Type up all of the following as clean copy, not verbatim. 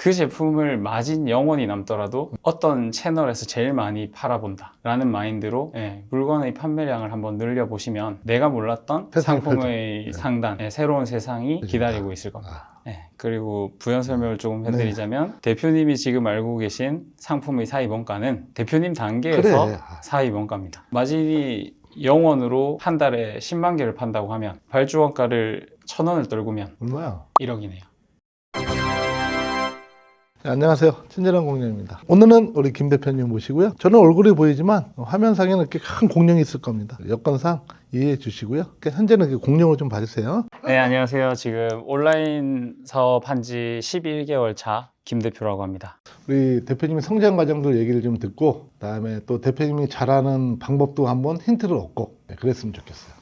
그 제품을 마진 영원히 남더라도 어떤 채널에서 제일 많이 팔아본다 라는 마인드로 물건의 판매량을 한번 늘려보시면 내가 몰랐던 세상이 상품의 상단, 새로운 세상이 기다리고 있을 겁니다. 그리고 부연 설명을 조금 해드리자면 대표님이 지금 알고 계신 상품의 사입 원가는 대표님 단계에서 그래. 사입 원가입니다. 마진이 0원으로 한 달에 10만 개를 판다고 하면 발주 원가를 1,000원을 떨구면 얼마야? 1억이네요. 네, 안녕하세요. 친절한 공룡입니다. 오늘은 우리 김 대표님 모시고요. 저는 얼굴이 보이지만 화면상에는 이렇게 큰 공룡이 있을 겁니다. 여건상 이해해 주시고요. 현재는 공룡을 좀 봐주세요. 네, 안녕하세요. 지금 온라인 사업한 지 11개월 차 김 대표라고 합니다. 우리 대표님의 성장 과정도 얘기를 좀 듣고 그다음에 또 대표님이 잘하는 방법도 한번 힌트를 얻고 그랬으면 좋겠어요.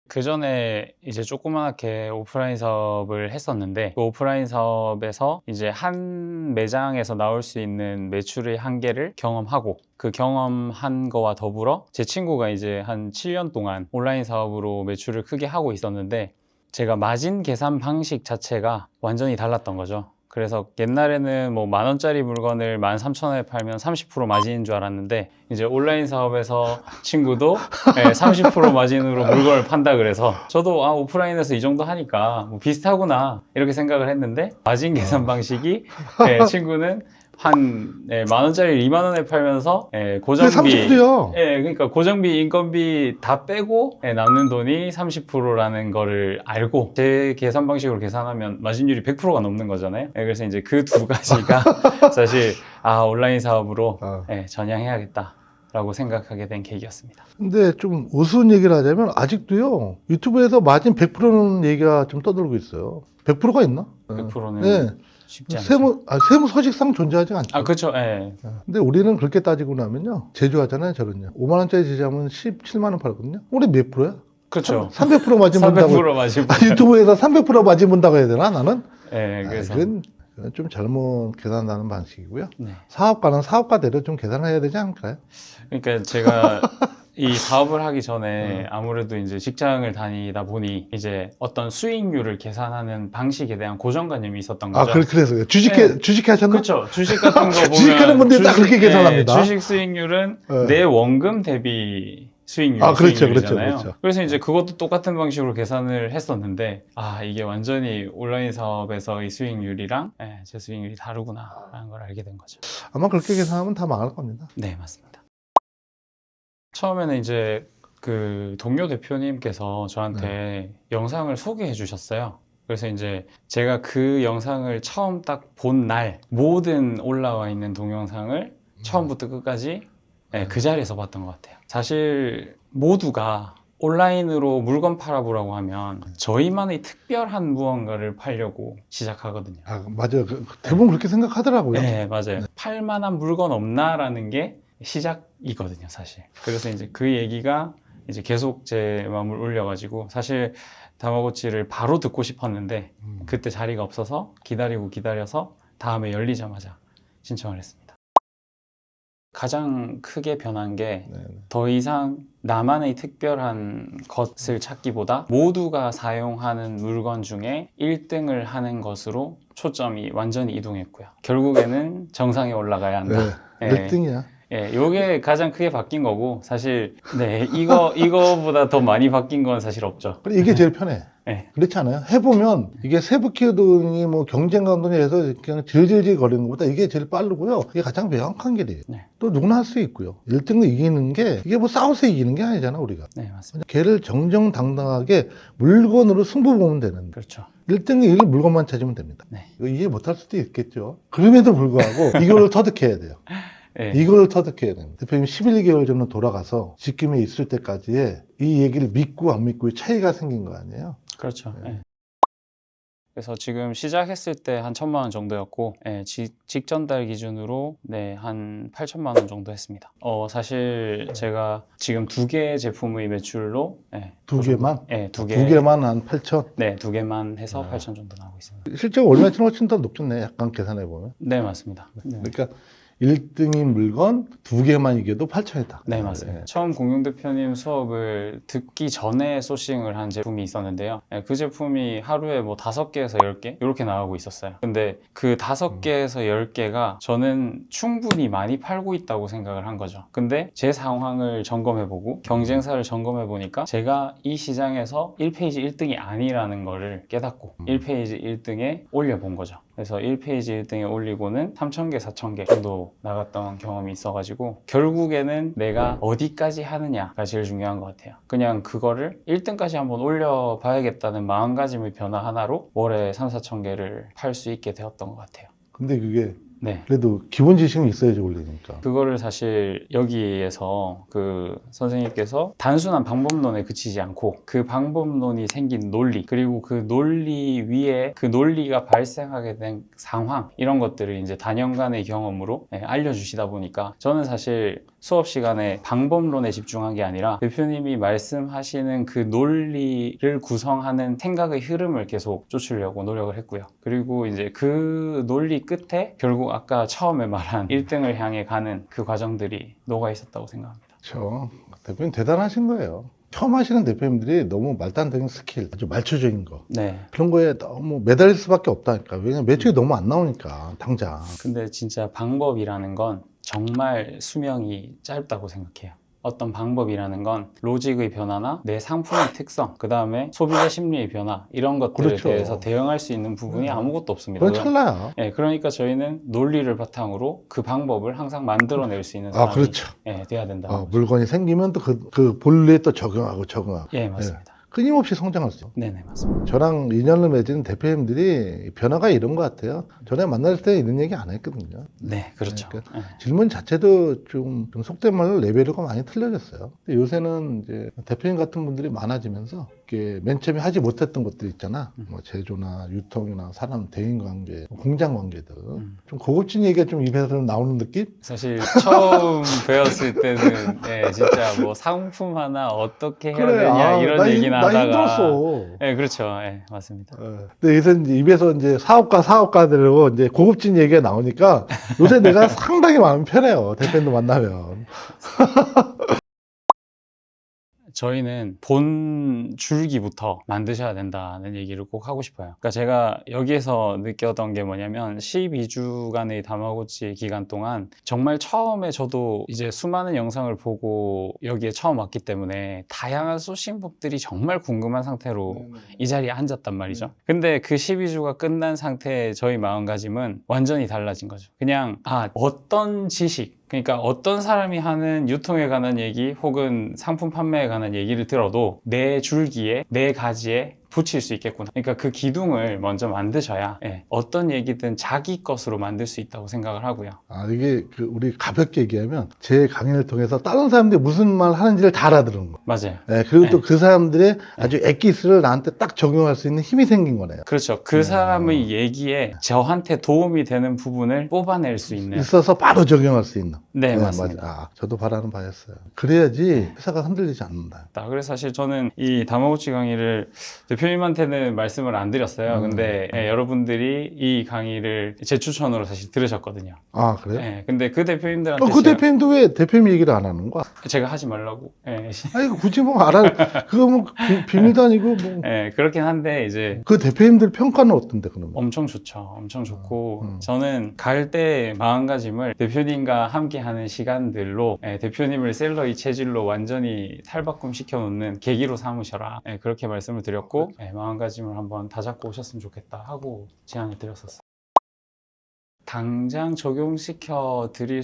그 전에 이제 조그맣게 오프라인 사업을 했었는데 그 오프라인 사업에서 이제 한 매장에서 나올 수 있는 매출의 한계를 경험하고 그 경험한 거와 더불어 제 친구가 이제 한 7년 동안 온라인 사업으로 매출을 크게 하고 있었는데 제가 마진 계산 방식 자체가 완전히 달랐던 거죠. 그래서 옛날에는 뭐 10,000원짜리 물건을 13,000원에 팔면 30% 마진인 줄 알았는데 이제 온라인 사업에서 친구도 30% 마진으로 물건을 판다 그래서 저도 오프라인에서 이 정도 하니까 뭐 비슷하구나 이렇게 생각을 했는데 마진 계산 방식이 친구는 한 10,000원짜리 20,000원에 팔면서 고정비 30%요. 그러니까 고정비 인건비 다 빼고 남는 돈이 30%라는 거를 알고 제 계산 방식으로 계산하면 마진율이 100%가 넘는 거잖아요. 그래서 이제 그 두 가지가 사실 온라인 사업으로 전향해야겠다 라고 생각하게 된 계기였습니다. 근데 좀 우스운 얘기를 하자면 아직도요 유튜브에서 마진 100%는 얘기가 좀 떠돌고 있어요. 100%가 있나? 100%는 네. 쉽지 않죠. 세무 서식상 존재하지 않죠. 그렇죠. 근데 우리는 그렇게 따지고 나면요 제조하잖아요. 저는요 5만 원짜리 제조하면 17만 원 팔거든요. 우리 몇 프로야? 그렇죠. 300% 마진 본다고 300% 마진 유튜브에서 300% 마진 본다고 해야 되나 나는? 그래서 그건 좀 잘못 계산하는 방식이고요. 네. 사업가는 사업가대로 좀 계산을 해야 되지 않을까요? 그러니까 제가 이 사업을 하기 전에 아무래도 이제 직장을 다니다 보니 이제 어떤 수익률을 계산하는 방식에 대한 고정관념이 있었던 거죠. 그래서요. 주식하셨나? 그렇죠. 주식 같은 거 보면 주식하는 분들이 다 그렇게 계산합니다. 주식 수익률은 내 원금 대비 수익률, 그렇죠, 수익률이잖아요. 그렇죠. 그래서 이제 그것도 똑같은 방식으로 계산을 했었는데 이게 완전히 온라인 사업에서의 수익률이랑 제 수익률이 다르구나라는 걸 알게 된 거죠. 아마 그렇게 계산하면 다 망할 겁니다. 네, 맞습니다. 처음에는 이제 그 동료 대표님께서 저한테 영상을 소개해 주셨어요. 그래서 이제 제가 그 영상을 처음 딱 본 날 모든 올라와 있는 동영상을 처음부터 끝까지 그 자리에서 봤던 것 같아요. 사실 모두가 온라인으로 물건 팔아보라고 하면 저희만의 특별한 무언가를 팔려고 시작하거든요. 맞아요. 대부분 그렇게 생각하더라고요. 네, 맞아요. 팔 만한 물건 없나라는 게 시작이거든요, 사실. 그래서 이제 그 얘기가 이제 계속 제 마음을 울려가지고 사실 다마고치를 바로 듣고 싶었는데 그때 자리가 없어서 기다려서 다음에 열리자마자 신청을 했습니다. 가장 크게 변한 게 더 이상 나만의 특별한 것을 찾기보다 모두가 사용하는 물건 중에 1등을 하는 것으로 초점이 완전히 이동했고요. 결국에는 정상에 올라가야 한다. 몇 등이야? 요게 가장 크게 바뀐 거고 사실 이거보다 더 많이 바뀐 건 사실 없죠. 이게 제일 편해. 네. 그렇지 않아요? 해보면 이게 세부 키워드니 뭐 경쟁 감독이 해서 그냥 질질질 거리는 것보다 이게 제일 빠르고요. 이게 가장 명확한 길이에요. 네. 또 누구나 할 수 있고요. 1등을 이기는 게 이게 뭐 싸워서 이기는 게 아니잖아 우리가. 네, 맞습니다. 걔를 정정당당하게 물건으로 승부 보면 되는. 그렇죠. 1등이 이길 물건만 찾으면 됩니다. 네. 이거 이해 못할 수도 있겠죠. 그럼에도 불구하고 이거를 터득해야 돼요. 네. 이거를 터득해야 됩니다. 대표님 11개월 전으로 돌아가서 지금에 있을 때까지의 이 얘기를 믿고 안 믿고의 차이가 생긴 거 아니에요? 그렇죠. 네. 그래서 지금 시작했을 때 한 1,000만 원 정도였고 직전 달 기준으로 한 8천만 원 정도 했습니다. 사실 제가 지금 2개 제품의 매출로 두 개만? 네, 두 두 개만 한 8천? 네, 2개만 해서 8천 정도 나오고 있습니다. 실제 월매출은 훨씬 더 높겠네. 약간 계산해 보면. 네, 맞습니다. 네. 그러니까 1등인 물건 2개만 이겨도 8천이다. 네, 맞습니다. 처음 공용 대표님 수업을 듣기 전에 소싱을 한 제품이 있었는데요. 그 제품이 하루에 뭐 5개에서 10개 이렇게 나가고 있었어요. 근데 그 5개에서 10개가 저는 충분히 많이 팔고 있다고 생각을 한 거죠. 근데 제 상황을 점검해보고 경쟁사를 점검해보니까 제가 이 시장에서 1페이지 1등이 아니라는 거를 깨닫고 1페이지 1등에 올려본 거죠. 그래서 1페이지 1등에 올리고는 3,000개, 4,000개 정도 나갔던 경험이 있어가지고 결국에는 내가 어디까지 하느냐가 제일 중요한 것 같아요. 그냥 그거를 1등까지 한번 올려봐야겠다는 마음가짐의 변화 하나로 월에 3, 4천 개를 팔 수 있게 되었던 것 같아요. 근데 그게 네. 그래도 기본 지식은 있어야지 올리니까. 그거를 사실 여기에서 그 선생님께서 단순한 방법론에 그치지 않고 그 방법론이 생긴 논리, 그리고 그 논리 위에 그 논리가 발생하게 된 상황, 이런 것들을 이제 단연간의 경험으로 알려주시다 보니까 저는 사실 수업 시간에 방법론에 집중한 게 아니라 대표님이 말씀하시는 그 논리를 구성하는 생각의 흐름을 계속 쫓으려고 노력을 했고요. 그리고 이제 그 논리 끝에 결국 아까 처음에 말한 1등을 향해 가는 그 과정들이 녹아 있었다고 생각합니다. 그렇죠. 대표님 대단하신 거예요. 처음 하시는 대표님들이 너무 말도 안 되는 스킬, 아주 말초적인 거. 네. 그런 거에 너무 매달릴 수밖에 없다니까. 왜냐면 매출이 너무 안 나오니까, 당장. 근데 진짜 방법이라는 건 정말 수명이 짧다고 생각해요. 어떤 방법이라는 건 로직의 변화나 내 상품의 특성, 그 다음에 소비자 심리의 변화, 이런 것들에 그렇죠. 대해서 대응할 수 있는 부분이 아무것도 없습니다. 그건 찰나야. 네, 그러니까 저희는 논리를 바탕으로 그 방법을 항상 만들어낼 수 있는 사람이 그렇죠. 돼야 된다. 물건이 생기면 또 그 본래에 또 적용하고. 예, 맞습니다. 끊임없이 성장할 수 있어요. 네네, 맞습니다. 저랑 인연을 맺은 대표님들이 변화가 이런 것 같아요. 전에 만날 때 이런 얘기 안 했거든요. 네, 그렇죠. 그러니까 네. 질문 자체도 좀 속된 말로 레벨이 많이 틀려졌어요. 근데 요새는 이제 대표님 같은 분들이 많아지면서 이렇게 맨 처음에 하지 못했던 것들 있잖아. 뭐 제조나 유통이나 사람 대인 관계, 공장 관계들. 좀 고급진 얘기가 좀 입에서 나오는 느낌? 사실 처음 배웠을 때는 진짜 뭐 상품 하나 어떻게 해야 되냐 이런 얘기나 나 하다가 힘들었어. 네, 그렇죠. 네, 맞습니다. 근데 요새 이제 입에서 이제 사업가들로 이제 고급진 얘기가 나오니까 요새 내가 상당히 마음이 편해요. 대표님도 만나면. 저희는 본 줄기부터 만드셔야 된다는 얘기를 꼭 하고 싶어요. 그러니까 제가 여기에서 느꼈던 게 뭐냐면 12주간의 다마고치 기간 동안 정말 처음에 저도 이제 수많은 영상을 보고 여기에 처음 왔기 때문에 다양한 소싱법들이 정말 궁금한 상태로 이 자리에 앉았단 말이죠. 근데 그 12주가 끝난 상태의 저희 마음가짐은 완전히 달라진 거죠. 그냥 어떤 지식, 그러니까 어떤 사람이 하는 유통에 관한 얘기 혹은 상품 판매에 관한 얘기를 들어도 내 줄기에, 내 가지에 붙일 수 있겠구나. 그러니까 그 기둥을 먼저 만드셔야 어떤 얘기든 자기 것으로 만들 수 있다고 생각을 하고요. 이게 우리 가볍게 얘기하면 제 강의를 통해서 다른 사람들이 무슨 말 하는지를 다 알아들은 거. 맞아요. 그리고 또 그 사람들의 아주 엑기스를 나한테 딱 적용할 수 있는 힘이 생긴 거네요. 그렇죠. 그 사람의 얘기에 저한테 도움이 되는 부분을 뽑아낼 수 있는. 있어서 바로 적용할 수 있는. 네, 맞습니다. 맞아. 저도 바라는 바였어요. 그래야지 회사가 흔들리지 않는다. 그래서 사실 저는 이 다마고치 강의를 대표님한테는 말씀을 안 드렸어요. 근데 여러분들이 이 강의를 제 추천으로 사실 들으셨거든요. 그래요? 근데 그 대표님들한테 그 대표님도 왜 대표님 얘기를 안 하는 거야? 제가 하지 말라고. 이거 굳이 뭐 그거 뭐 비밀도 아니고 뭐. 그렇긴 한데 이제 그 대표님들 평가는 어떤데 그러면? 엄청 좋죠. 엄청 좋고 저는 갈 때 마음가짐을 대표님과 함께하는 시간들로 대표님을 셀러의 체질로 완전히 탈바꿈 시켜놓는 계기로 삼으셔라. 그렇게 말씀을 드렸고 마음가짐을 한번 다잡고 오셨으면 좋겠다 하고 제안을 드렸었어요. 당장 적용시켜 드릴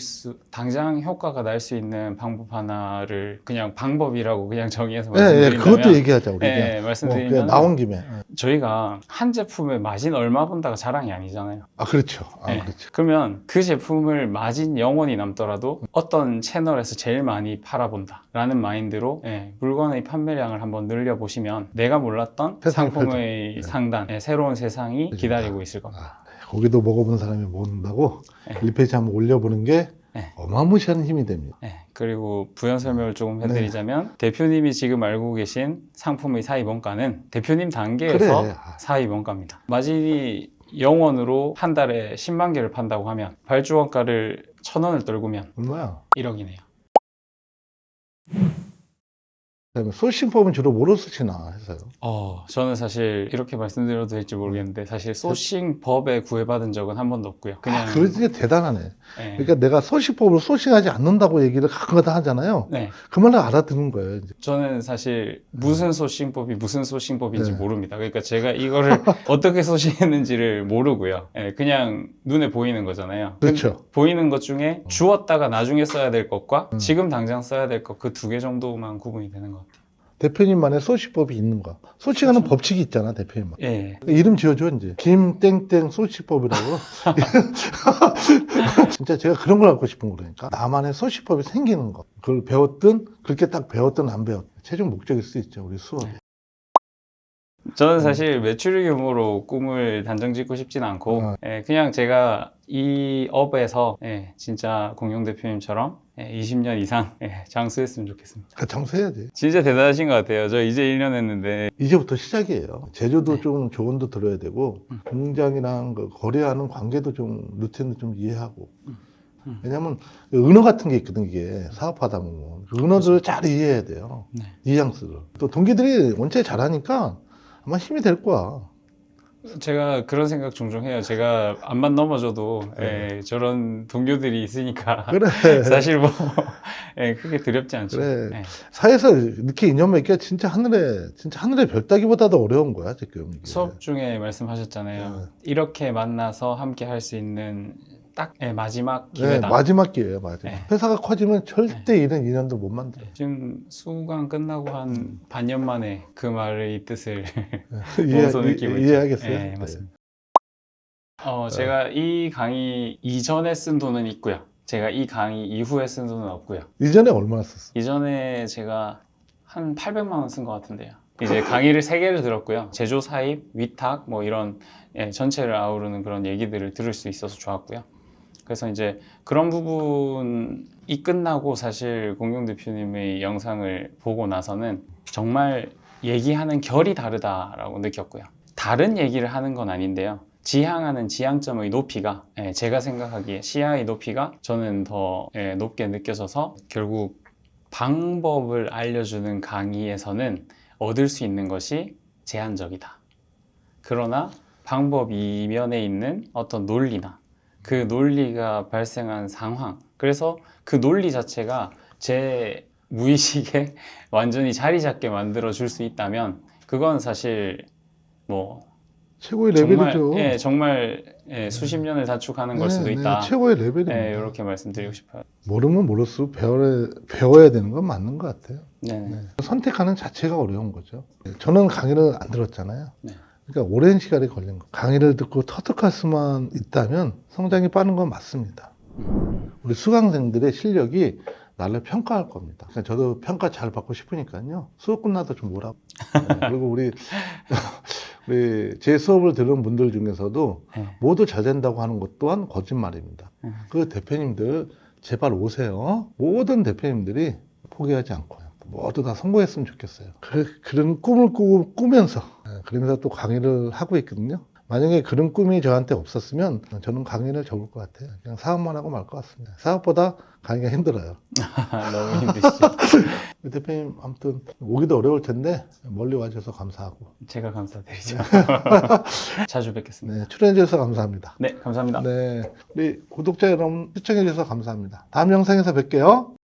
당장 효과가 날 수 있는 방법 하나를 그냥 방법이라고 그냥 정의해서 말씀드린다면 그것도 얘기하자 우리. 말씀드리면 그냥 나온 김에. 저희가 한 제품의 마진 얼마 번다가 자랑이 아니잖아요. 그렇죠. 그렇죠. 그러면 그 제품을 마진 영원히 남더라도 어떤 채널에서 제일 많이 팔아본다 라는 마인드로 물건의 판매량을 한번 늘려보시면 내가 몰랐던 상품의 상단, 새로운 세상이 기다리고 있을 겁니다. 고기도 먹어본 사람이 먹는다고 1페이지 한번 올려보는 게 어마무시한 힘이 됩니다. 그리고 부연 설명을 조금 해드리자면 대표님이 지금 알고 계신 상품의 사입원가는 대표님 단계에서 사입원가입니다. 마진이 영원으로 한 달에 10만 개를 판다고 하면 발주원가를 1,000원을 떨구면 얼마야? 1억이네요. 그다음에 소싱법은 주로 뭐로 쓰시나 해서요. 저는 사실 이렇게 말씀드려도 될지 모르겠는데 사실 소싱법에 구애받은 적은 한 번도 없고요. 그냥 그거 진짜 대단하네. 네. 그러니까 내가 소싱법으로 소싱하지 않는다고 얘기를 가끔가다 하잖아요. 네. 그 말을 알아듣는 거예요. 이제. 저는 사실 무슨 소싱법이 무슨 소싱법인지 네. 모릅니다. 그러니까 제가 이거를 어떻게 소싱했는지를 모르고요. 네, 그냥 눈에 보이는 거잖아요. 그렇죠. 보이는 것 중에 주었다가 나중에 써야 될 것과 지금 당장 써야 될 것 그 두 개 정도만 구분이 되는 것 같아요. 대표님만의 소싱법이 있는가? 소싱하는 그렇죠. 법칙이 있잖아, 대표님만. 예. 이름 지어줘 이제 김땡땡 소시법이라고. 진짜 제가 그런 걸 갖고 싶은 거라니까. 나만의 소시법이 생기는 거. 그걸 배웠든 그렇게 딱 배웠든 안 배웠든 최종 목적일 수 있죠, 우리 수업이. 저는 사실 매출의 규모로 꿈을 단정 짓고 싶진 않고 그냥 제가 이 업에서 진짜 공용 대표님처럼 20년 이상 장수했으면 좋겠습니다. 그 장수해야지. 진짜 대단하신 것 같아요. 저 이제 1년 했는데 이제부터 시작이에요. 제조도 네. 좀 조언도 들어야 되고 공장이랑 그 거래하는 관계도 좀 루틴도 좀 이해하고. 왜냐면 은어 같은 게 있거든, 이게 사업하다 보면 그 은어들을 잘 이해해야 돼요. 네. 뉘앙스를. 또 동기들이 원체 잘하니까 아마 힘이 될 거야. 제가 그런 생각 종종 해요. 제가 앞만 넘어져도 네. 저런 동료들이 있으니까 그래. 사실 뭐 크게 두렵지 않죠. 그래. 네. 사회에서 이렇게 인연 맺기가 진짜 하늘의 별 따기보다도 어려운 거야, 지금. 이게. 수업 중에 말씀하셨잖아요. 네. 이렇게 만나서 함께 할 수 있는 딱 마지막 네, 기회다. 마지막 기회예요, 마지막. 네. 회사가 커지면 절대 이런 인연도 못 만들어. 지금 수강 끝나고 한 반년 만에 그 말의 뜻을 이해, 몸소 느끼고 있죠. 이해하겠어요? 네, 맞습니다. 제가 이 강의 이전에 쓴 돈은 있고요. 제가 이 강의 이후에 쓴 돈은 없고요. 이전에 얼마나 썼어? 이전에 제가 한 800만 원 쓴 것 같은데요. 이제 강의를 3개를 들었고요. 제조 사입, 위탁 뭐 이런 전체를 아우르는 그런 얘기들을 들을 수 있어서 좋았고요. 그래서 이제 그런 부분이 끝나고 사실 공용 대표님의 영상을 보고 나서는 정말 얘기하는 결이 다르다라고 느꼈고요. 다른 얘기를 하는 건 아닌데요. 지향하는 지향점의 높이가 제가 생각하기에 시야의 높이가 저는 더 높게 느껴져서 결국 방법을 알려주는 강의에서는 얻을 수 있는 것이 제한적이다. 그러나 방법 이면에 있는 어떤 논리나 그 논리가 발생한 상황, 그래서 그 논리 자체가 제 무의식에 완전히 자리 잡게 만들어 줄 수 있다면 그건 사실 뭐 최고의 정말 레벨이죠. 정말 수십 년을 단축하는 걸 수도 있다. 최고의 레벨입니다. 이렇게 말씀드리고 싶어요. 모르면 모를수록 배워야 되는 건 맞는 것 같아요. 네네. 선택하는 자체가 어려운 거죠. 저는 강의를 안 들었잖아요. 네. 그러니까 오랜 시간이 걸린 거. 강의를 듣고 터득할 수만 있다면 성장이 빠른 건 맞습니다. 우리 수강생들의 실력이 나를 평가할 겁니다. 그러니까 저도 평가 잘 받고 싶으니까요. 수업 끝나도 좀 오라고. 그리고 우리 제 수업을 들은 분들 중에서도 네. 모두 잘 된다고 하는 것 또한 거짓말입니다. 그 대표님들 제발 오세요. 모든 대표님들이 포기하지 않고요. 모두 다 성공했으면 좋겠어요. 그런 꿈을 꾸면서 그러면서 또 강의를 하고 있거든요. 만약에 그런 꿈이 저한테 없었으면 저는 강의를 접을 것 같아요. 그냥 사업만 하고 말 것 같습니다. 사업보다 강의가 힘들어요. 너무 힘드시죠? 대표님 아무튼 오기도 어려울 텐데 멀리 와주셔서 감사하고 제가 감사드리죠. 자주 뵙겠습니다. 네, 출연해 주셔서 감사합니다. 네, 감사합니다. 네, 우리 구독자 여러분 시청해 주셔서 감사합니다. 다음 영상에서 뵐게요.